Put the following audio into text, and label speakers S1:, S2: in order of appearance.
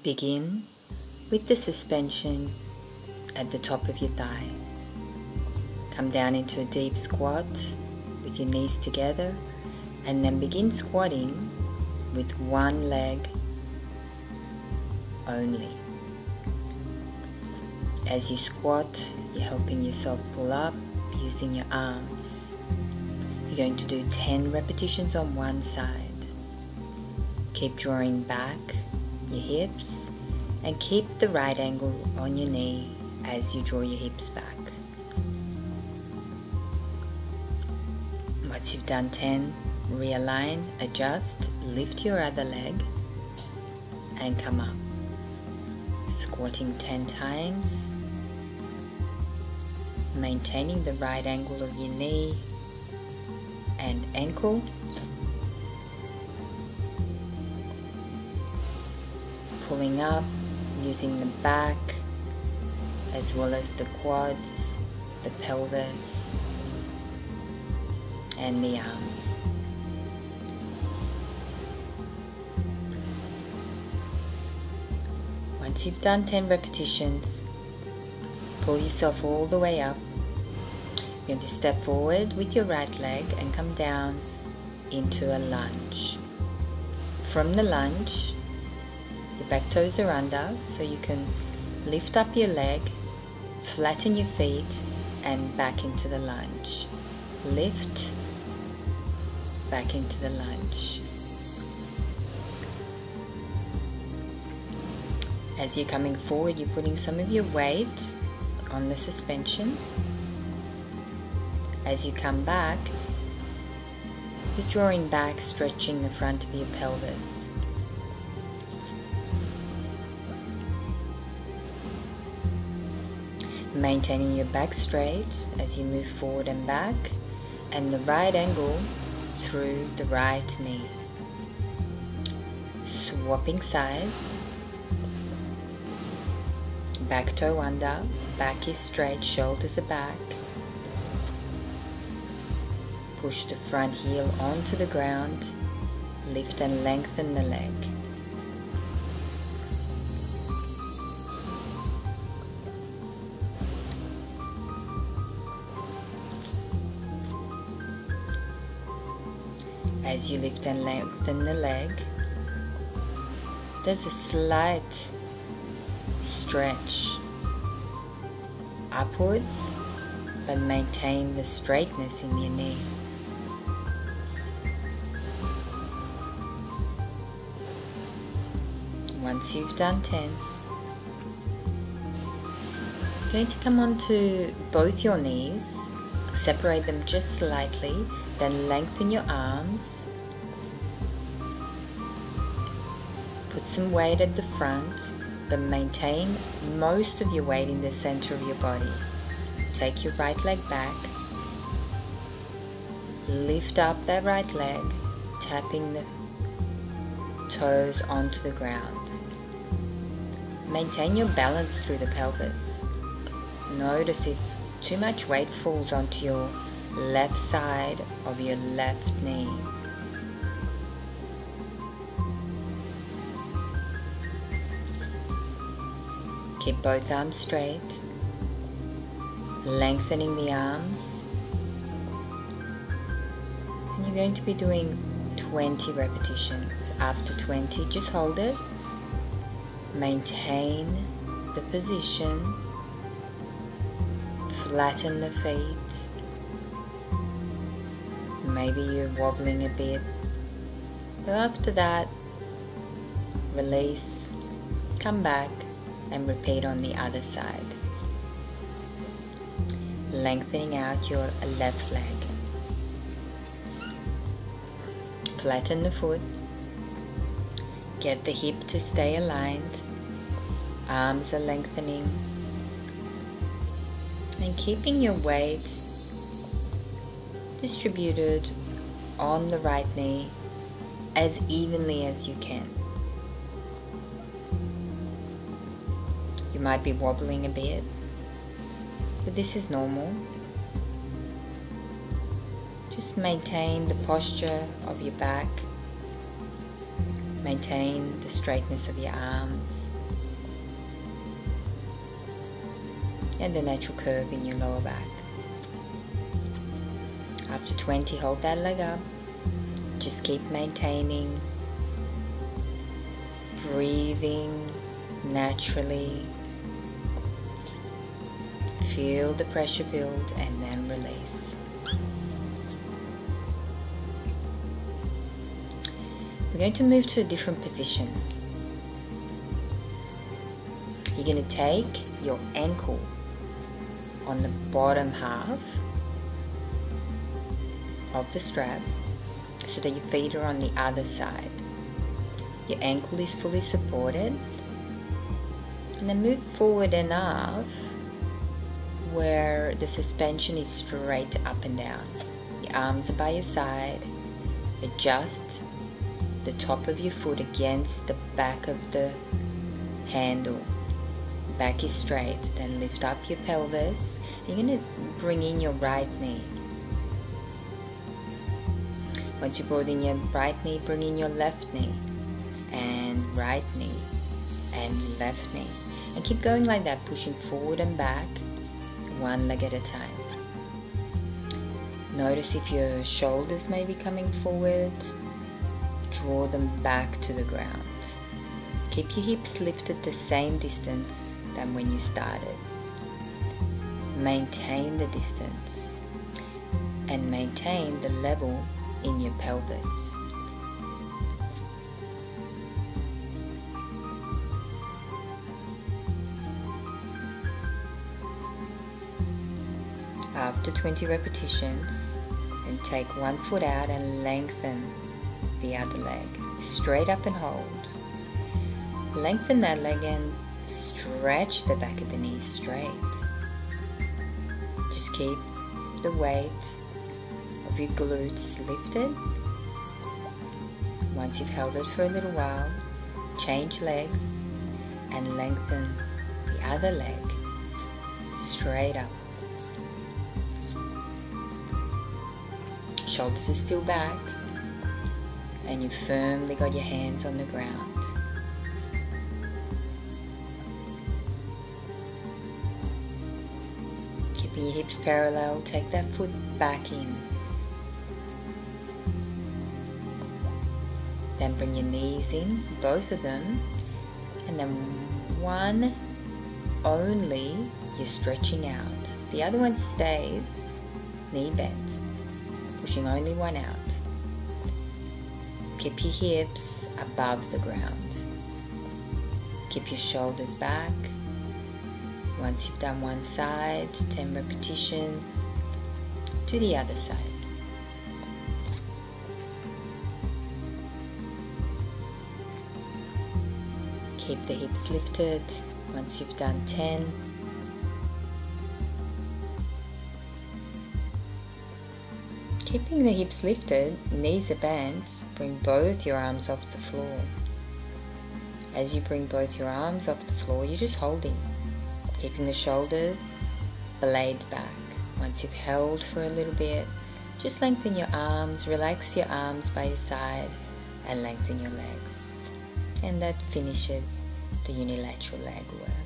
S1: Begin with the suspension at the top of your thigh. Come down into a deep squat with your knees together, and then begin squatting with one leg only. As you squat, you're helping yourself pull up using your arms. You're going to do 10 repetitions on one side. Keep drawing back your hips and keep the right angle on your knee as you draw your hips back. Once you've done 10, realign, adjust, lift your other leg and come up. Squatting 10 times, maintaining the right angle of your knee and ankle. Pulling up using the back as well as the quads, the pelvis and the arms. Once you've done 10 repetitions, pull yourself all the way up. You're going to step forward with your right leg and come down into a lunge. From the lunge, your back toes are under, so you can lift up your leg, flatten your feet and back into the lunge. Lift, back into the lunge. As you're coming forward, you're putting some of your weight on the suspension. As you come back, you're drawing back, stretching the front of your pelvis. Maintaining your back straight as you move forward and back, and the right angle through the right knee. Swapping sides. Back toe under, back is straight, shoulders are back. Push the front heel onto the ground, lift and lengthen the leg. As you lift and lengthen the leg, there's a slight stretch upwards, but maintain the straightness in your knee. Once you've done 10, you're going to come onto both your knees, separate them just slightly, then lengthen your arms. Put some weight at the front, but maintain most of your weight in the center of your body. Take your right leg back, lift up that right leg, tapping the toes onto the ground. Maintain your balance through the pelvis. Notice if too much weight falls onto your left side of your left knee. Keep both arms straight, lengthening the arms. And you're going to be doing 20 repetitions. After 20, just hold it. Maintain the position. Flatten the feet. Maybe you're wobbling a bit. But after that, release, come back, and repeat on the other side. Lengthening out your left leg. Flatten the foot. Get the hip to stay aligned. Arms are lengthening. And keeping your weight distributed on the right knee as evenly as you can. You might be wobbling a bit, but this is normal. Just maintain the posture of your back Maintain the straightness of your arms and the natural curve in your lower back. After 20, hold that leg up. Just keep maintaining, breathing naturally. Feel the pressure build and then release. We're going to move to a different position. You're going to take your ankle on the bottom half of the strap so that your feet are on the other side. Your ankle is fully supported, and then move forward enough where the suspension is straight up and down. Your arms are by your side. Adjust the top of your foot against the back of the handle. Back is straight. Then lift up your pelvis. You're going to bring in your right knee. Once you brought in your right knee, bring in your left knee, and right knee, and left knee. And keep going like that, pushing forward and back, one leg at a time. Notice if your shoulders may be coming forward, draw them back to the ground. Keep your hips lifted the same distance than when you started. Maintain the distance and maintain the level in your pelvis. After 20 repetitions, and take one foot out and lengthen the other leg. Straight up and hold. Lengthen that leg and stretch the back of the knee straight. Just keep the weight of your glutes lifted. Once you've held it for a little while, change legs and lengthen the other leg straight up. Shoulders are still back and you've firmly got your hands on the ground. Keeping your hips parallel, take that foot back in. Then bring your knees in, both of them, and then one only you're stretching out. The other one stays knee bent, pushing only one out. Keep your hips above the ground. Keep your shoulders back. Once you've done one side, 10 repetitions, do the other side. Keep the hips lifted once you've done 10. Keeping the hips lifted, knees are bent, bring both your arms off the floor. As you bring both your arms off the floor, you're just holding, keeping the shoulder blades back. Once you've held for a little bit, just lengthen your arms, relax your arms by your side, and lengthen your legs. And that finishes the unilateral leg work.